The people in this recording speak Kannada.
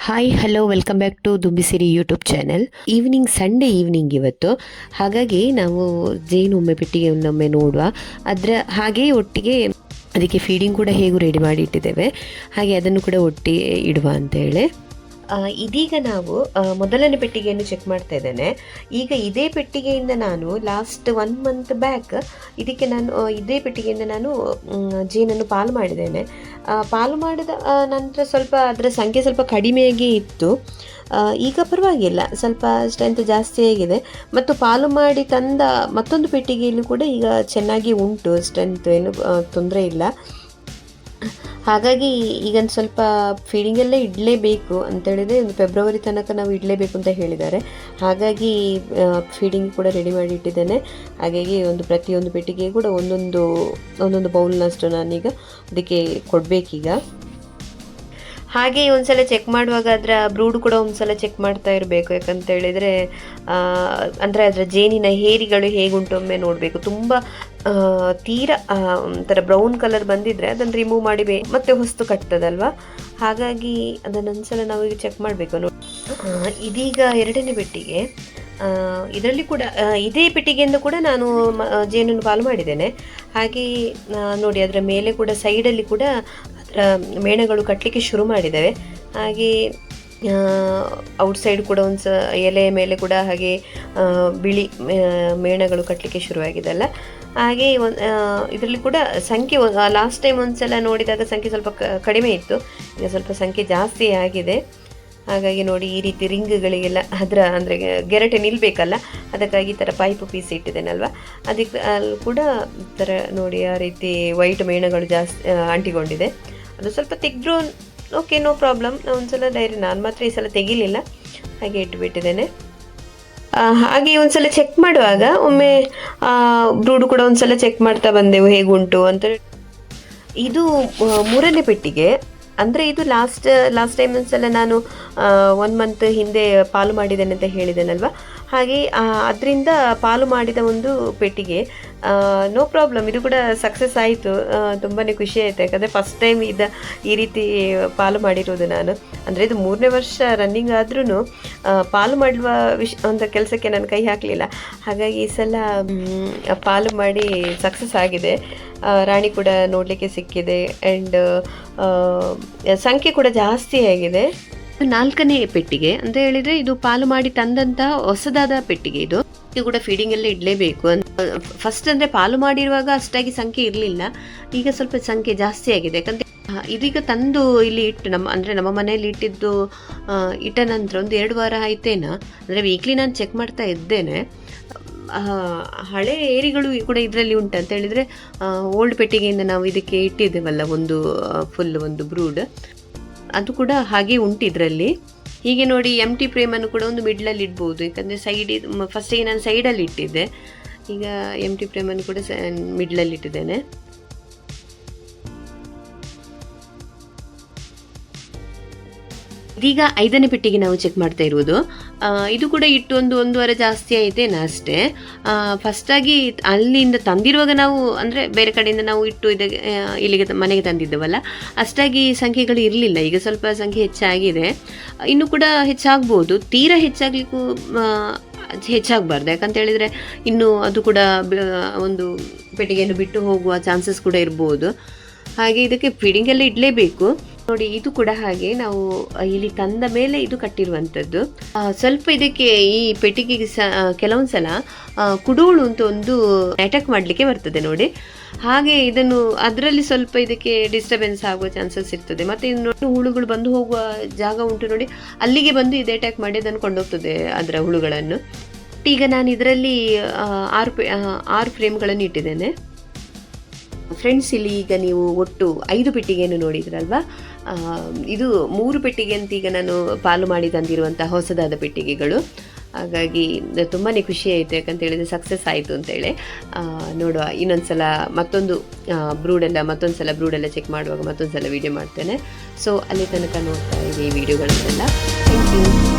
Hi hello welcome back to ದುಂಬಿಸಿರಿ ಯೂಟ್ಯೂಬ್ ಚಾನೆಲ್. ಸಂಡೇ ಈವ್ನಿಂಗ್ ಇವತ್ತು. ಹಾಗಾಗಿ ನಾವು ಜೇನುಮ್ಮೆ ಪೆಟ್ಟಿಗೆ ಒಮ್ಮೆ ನೋಡುವ, ಹಾಗೆ ಒಟ್ಟಿಗೆ ಅದಕ್ಕೆ ಫೀಡಿಂಗ್ ಕೂಡ ಹೇಗೂ ರೆಡಿ ಮಾಡಿ ಇಟ್ಟಿದ್ದೇವೆ, ಹಾಗೆ ಅದನ್ನು ಕೂಡ ಒಟ್ಟಿಗೆ ಇಡುವ ಅಂತೇಳಿ. ಇದೀಗ ನಾವು ಮೊದಲನೇ ಪೆಟ್ಟಿಗೆಯನ್ನು ಚೆಕ್ ಮಾಡ್ತಾ ಇದ್ದೇನೆ. ಈಗ ಇದೇ ಪೆಟ್ಟಿಗೆಯಿಂದ ನಾನು ಲಾಸ್ಟ್ 1 ಮಂತ್ ಬ್ಯಾಕ್ ಇದೇ ಪೆಟ್ಟಿಗೆಯಿಂದ ನಾನು ಜೇನನ್ನು ಪಾಲು ಮಾಡಿದ್ದೇನೆ. ಪಾಲು ಮಾಡಿದ ನಂತರ ಸ್ವಲ್ಪ ಅದರ ಸಂಖ್ಯೆ ಸ್ವಲ್ಪ ಕಡಿಮೆಯಾಗಿ ಇತ್ತು. ಈಗ ಪರವಾಗಿಲ್ಲ, ಸ್ವಲ್ಪ ಸ್ಟ್ರೆಂತ್ ಜಾಸ್ತಿ ಆಗಿದೆ. ಮತ್ತು ಪಾಲು ಮಾಡಿ ತಂದ ಮತ್ತೊಂದು ಪೆಟ್ಟಿಗೆಯಲ್ಲೂ ಕೂಡ ಈಗ ಚೆನ್ನಾಗಿ ಉಂಟು ಸ್ಟ್ರೆಂತ್, ಏನು ತೊಂದರೆ ಇಲ್ಲ. ಹಾಗಾಗಿ ಈಗ ಸ್ವಲ್ಪ ಫೀಡಿಂಗೆಲ್ಲ ಇಡಲೇಬೇಕು ಅಂತೇಳಿದರೆ ಒಂದು ಫೆಬ್ರವರಿ ತನಕ ನಾವು ಇಡಲೇಬೇಕು ಅಂತ ಹೇಳಿದ್ದಾರೆ. ಹಾಗಾಗಿ ಫೀಡಿಂಗ್ ಕೂಡ ರೆಡಿ ಮಾಡಿ ಇಟ್ಟಿದ್ದೇನೆ. ಹಾಗಾಗಿ ಪ್ರತಿಯೊಂದು ಪೆಟ್ಟಿಗೆ ಕೂಡ ಒಂದೊಂದು ಬೌಲ್ನಷ್ಟು ನಾನೀಗ ಅದಕ್ಕೆ ಕೊಡಬೇಕೀಗ. ಹಾಗೆ ಒಂದ್ಸಲ ಚೆಕ್ ಮಾಡುವಾಗ ಅದರ ಬ್ರೂಡ್ ಕೂಡ ಒಂದ್ಸಲ ಚೆಕ್ ಮಾಡ್ತಾ ಇರಬೇಕು. ಯಾಕಂತ ಹೇಳಿದರೆ ಅಂದರೆ ಅದರ ಜೇನಿನ ಹೇರಿಗಳು ಹೇಗುಂಟು ಒಮ್ಮೆ ನೋಡಬೇಕು. ತುಂಬ ತೀರಾ ಒಂಥರ ಬ್ರೌನ್ ಕಲರ್ ಬಂದಿದ್ರೆ ಅದನ್ನು ರಿಮೂವ್ ಮಾಡಿ ಮತ್ತೆ ಹೊಸ್ತು ಕಟ್ತದಲ್ವ. ಹಾಗಾಗಿ ಅದನ್ನೊಂದ್ಸಲ ನಾವು ಈಗ ಚೆಕ್ ಮಾಡಬೇಕು. ಇದೀಗ 2ನೇ ಪೆಟ್ಟಿಗೆ. ಇದರಲ್ಲಿ ಕೂಡ ಇದೇ ಪೆಟ್ಟಿಗೆಯಿಂದ ಕೂಡ ನಾನು ಜೇನನ್ನು ಪಾಲು ಮಾಡಿದ್ದೇನೆ. ಹಾಗೆ ನೋಡಿ, ಅದರ ಮೇಲೆ ಕೂಡ ಸೈಡಲ್ಲಿ ಕೂಡ ಅದರ ಮೇಣಗಳು ಕಟ್ಟಲಿಕ್ಕೆ ಶುರು ಮಾಡಿದ್ದಾವೆ. ಹಾಗೆ ಔಟ್ಸೈಡ್ ಕೂಡ ಎಲೆಯ ಮೇಲೆ ಕೂಡ ಹಾಗೆ ಬಿಳಿ ಮೇಣಗಳು ಕಟ್ಟಲಿಕ್ಕೆ ಶುರುವಾಗಿದೆಲ್ಲ. ಹಾಗೆ ಇದರಲ್ಲಿ ಕೂಡ ಸಂಖ್ಯೆ ಲಾಸ್ಟ್ ಟೈಮ್ ಒಂದ್ಸಲ ನೋಡಿದಾಗ ಸಂಖ್ಯೆ ಸ್ವಲ್ಪ ಕಡಿಮೆ ಇತ್ತು, ಈಗ ಸ್ವಲ್ಪ ಸಂಖ್ಯೆ ಜಾಸ್ತಿ ಆಗಿದೆ. ಹಾಗಾಗಿ ನೋಡಿ, ಈ ರೀತಿ ರಿಂಗ್ಗಳಿಗೆಲ್ಲ ಅಂದರೆ ಗೆರಟೆ ನಿಲ್ಲಬೇಕಲ್ಲ, ಅದಕ್ಕಾಗಿ ಈ ಥರ ಪೈಪು ಪೀಸ್ ಇಟ್ಟಿದ್ದೇನಲ್ವ, ಅದಕ್ಕೆ ಅಲ್ಲಿ ಕೂಡ ಈ ಥರ ನೋಡಿ ಆ ರೀತಿ ವೈಟ್ ಮೇಣಗಳು ಜಾಸ್ತಿ ಅಂಟಿಕೊಂಡಿದೆ. ಅದು ಸ್ವಲ್ಪ ತೆಗೆದ್ರು ಓಕೆ, ನೋ ಪ್ರಾಬ್ಲಮ್. ಒಂದ್ಸಲ ನಾನು ಮಾತ್ರ ಈ ಸಲ ತೆಗಿಲಿಲ್ಲ, ಹಾಗೆ ಇಟ್ಟುಬಿಟ್ಟಿದ್ದೇನೆ. ಹಾಗೆ ಒಂದ್ಸಲ ಚೆಕ್ ಮಾಡುವಾಗ ಒಮ್ಮೆ ಬ್ರೂಡ್ ಕೂಡ ಒಂದ್ಸಲ ಚೆಕ್ ಮಾಡ್ತಾ ಬಂದೆವು ಹೇಗುಂಟು ಅಂತ. ಇದು 3ನೇ ಪೆಟ್ಟಿಗೆ. ಅಂದರೆ ಇದು ಲಾಸ್ಟ್ ಟೈಮ್ ಒಂದ್ಸಲ ನಾನು 1 ಮಂತ್ ಹಿಂದೆ ಪಾಲು ಮಾಡಿದ್ದೇನೆ ಅಂತ ಹೇಳಿದ್ದೇನಲ್ವ, ಹಾಗೆ ಅದರಿಂದ ಪಾಲು ಮಾಡಿದ ಒಂದು ಪೆಟ್ಟಿಗೆ. ನೋ ಪ್ರಾಬ್ಲಮ್, ಇದು ಕೂಡ ಸಕ್ಸಸ್ ಆಯಿತು. ತುಂಬಾ ಖುಷಿ ಆಯಿತು. ಯಾಕಂದರೆ ಫಸ್ಟ್ ಟೈಮ್ ಈ ರೀತಿ ಪಾಲು ಮಾಡಿರೋದು ನಾನು. ಅಂದರೆ ಇದು 3ನೇ ವರ್ಷ ರನ್ನಿಂಗ್ ಆದ್ರೂ ಪಾಲು ಮಾಡುವ ಒಂದು ಕೆಲಸಕ್ಕೆ ನಾನು ಕೈ ಹಾಕಲಿಲ್ಲ. ಹಾಗಾಗಿ ಈ ಸಲ ಪಾಲು ಮಾಡಿ ಸಕ್ಸಸ್ ಆಗಿದೆ. ರಾಣಿ ಕೂಡ ನೋಡಲಿಕ್ಕೆ ಸಿಕ್ಕಿದೆ. ಆ್ಯಂಡ್ ಸಂಖ್ಯೆ ಕೂಡ ಜಾಸ್ತಿ ಆಗಿದೆ. 4ನೇ ಪೆಟ್ಟಿಗೆ ಅಂತ ಹೇಳಿದರೆ ಇದು ಪಾಲು ಮಾಡಿ ತಂದಂತಹ ಹೊಸದಾದ ಪೆಟ್ಟಿಗೆ. ಇದು ಕೂಡ ಫೀಡಿಂಗ್ ಎಲ್ಲ ಇಡಲೇಬೇಕು. ಫಸ್ಟ್ ಅಂದರೆ ಪಾಲು ಮಾಡಿರುವಾಗ ಅಷ್ಟಾಗಿ ಸಂಖ್ಯೆ ಇರಲಿಲ್ಲ, ಈಗ ಸ್ವಲ್ಪ ಸಂಖ್ಯೆ ಜಾಸ್ತಿ ಆಗಿದೆ. ಯಾಕಂದರೆ ಇದೀಗ ತಂದು ಇಲ್ಲಿ ಇಟ್ಟು ನಮ್ಮ ಮನೆಯಲ್ಲಿ ಇಟ್ಟ ನಂತರ 1-2 ವಾರ ಆಯ್ತೇನಾ. ಅಂದರೆ ವೀಕ್ಲಿ ನಾನು ಚೆಕ್ ಮಾಡ್ತಾ ಇದ್ದೇನೆ. ಹಳೆ ಏರಿಗಳು ಕೂಡ ಇದರಲ್ಲಿ ಉಂಟು ಅಂತ ಹೇಳಿದರೆ, ಓಲ್ಡ್ ಪೆಟ್ಟಿಗೆಯಿಂದ ನಾವು ಇದಕ್ಕೆ ಇಟ್ಟಿದ್ದೇವಲ್ಲ ಒಂದು ಬ್ರೂಡ್, ಅದು ಕೂಡ ಹಾಗೆ ಉಂಟು ಇದರಲ್ಲಿ. ಹೀಗೆ ನೋಡಿ, ಎಂಟಿ ಫ್ರೇಮನ್ನು ಕೂಡ ಒಂದು ಮಿಡ್ಲಲ್ಲಿ ಇಡ್ಬೋದು. ಯಾಕಂದರೆ ಫಸ್ಟಿಗೆ ನಾನು ಸೈಡಲ್ಲಿ ಇಟ್ಟಿದ್ದೆ, ಈಗ ಎಂಟಿ ಫ್ರೇಮನ್ನು ಕೂಡ ಮಿಡ್ಲಲ್ಲಿ ಇಟ್ಟಿದ್ದೇನೆ. ಇದೀಗ 5ನೇ ಪೆಟ್ಟಿಗೆ ನಾವು ಚೆಕ್ ಮಾಡ್ತಾ ಇರುವುದು. ಇದು ಕೂಡ ಇಟ್ಟು 1 ವಾರ ಜಾಸ್ತಿ ಆಯಿತೇನಾ ಅಷ್ಟೇ. ಫಸ್ಟಾಗಿ ಅಲ್ಲಿಂದ ತಂದಿರುವಾಗ ನಾವು ಅಂದರೆ ಬೇರೆ ಕಡೆಯಿಂದ ನಾವು ಇಟ್ಟು ಇಲ್ಲಿಗೆ ಮನೆಗೆ ತಂದಿದ್ದೇವಲ್ಲ, ಅಷ್ಟಾಗಿ ಸಂಖ್ಯೆಗಳು ಇರಲಿಲ್ಲ. ಈಗ ಸ್ವಲ್ಪ ಸಂಖ್ಯೆ ಹೆಚ್ಚಾಗಿದೆ, ಇನ್ನೂ ಕೂಡ ಹೆಚ್ಚಾಗ್ಬೋದು. ತೀರಾ ಹೆಚ್ಚಾಗಲಿಕ್ಕೂ ಹೆಚ್ಚಾಗಬಾರ್ದು. ಯಾಕಂತ ಹೇಳಿದರೆ ಇನ್ನು ಅದು ಕೂಡ ಒಂದು ಪೆಟ್ಟಿಗೆಯನ್ನು ಬಿಟ್ಟು ಹೋಗುವ ಚಾನ್ಸಸ್ ಕೂಡ ಇರ್ಬೋದು. ಹಾಗೆ ಇದಕ್ಕೆ ಫೀಡಿಂಗ್ ಎಲ್ಲ ಇಡಲೇಬೇಕು. ನೋಡಿ, ಇದು ಕೂಡ ಹಾಗೆ ನಾವು ಇಲ್ಲಿ ತಂದ ಮೇಲೆ ಇದು ಕಟ್ಟಿರುವಂಥದ್ದು. ಸ್ವಲ್ಪ ಇದಕ್ಕೆ ಈ ಪೆಟ್ಟಿಗೆಗೆ ಕೆಲವೊಂದ್ಸಲ ಕುಡುಹುಳು ಅಂತ ಒಂದು ಅಟ್ಯಾಕ್ ಮಾಡಲಿಕ್ಕೆ ಬರ್ತದೆ ನೋಡಿ. ಹಾಗೆ ಅದರಲ್ಲಿ ಸ್ವಲ್ಪ ಇದಕ್ಕೆ ಡಿಸ್ಟರ್ಬೆನ್ಸ್ ಆಗುವ ಚಾನ್ಸಸ್ ಇರ್ತದೆ. ಮತ್ತು ನೋಡಿ, ಹುಳುಗಳು ಬಂದು ಹೋಗುವ ಜಾಗ ಉಂಟು ನೋಡಿ, ಅಲ್ಲಿಗೆ ಬಂದು ಇದು ಅಟ್ಯಾಕ್ ಮಾಡಿ ಅದನ್ನು ಕೊಂಡೋಗ್ತದೆ ಅದರ ಹುಳುಗಳನ್ನು. ಈಗ ನಾನು ಇದರಲ್ಲಿ 6 ಫ್ರೇಮ್ಗಳನ್ನು ಇಟ್ಟಿದ್ದೇನೆ. ಫ್ರೆಂಡ್ಸ್, ಇಲ್ಲಿ ಈಗ ನೀವು ಒಟ್ಟು 5 ಪೆಟ್ಟಿಗೆಯನ್ನು ನೋಡಿದ್ರಲ್ವಾ. ಇದು 3 ಪೆಟ್ಟಿಗೆ ಅಂತ ಈಗ ನಾನು ಪಾಲು ಮಾಡಿ ತಂದಿರುವಂತಹ ಹೊಸದಾದ ಪೆಟ್ಟಿಗೆಗಳು. ಹಾಗಾಗಿ ತುಂಬಾ ಖುಷಿ ಆಯಿತು. ಯಾಕಂತ ಹೇಳಿದರೆ ಸಕ್ಸಸ್ ಆಯಿತು ಅಂತೇಳಿ. ನೋಡುವ, ಇನ್ನೊಂದ್ಸಲ ಮತ್ತೊಂದು ಬ್ರೂಡೆಲ್ಲ ಚೆಕ್ ಮಾಡುವಾಗ ಮತ್ತೊಂದು ಸಲ ವೀಡಿಯೋ ಮಾಡ್ತೇನೆ. ಸೊ ಅಲ್ಲಿ ತನಕ ನೋಡ್ತಾ ಇರಿ ಈ ವಿಡಿಯೋಗಳನ್ನೆಲ್ಲ. Thank you.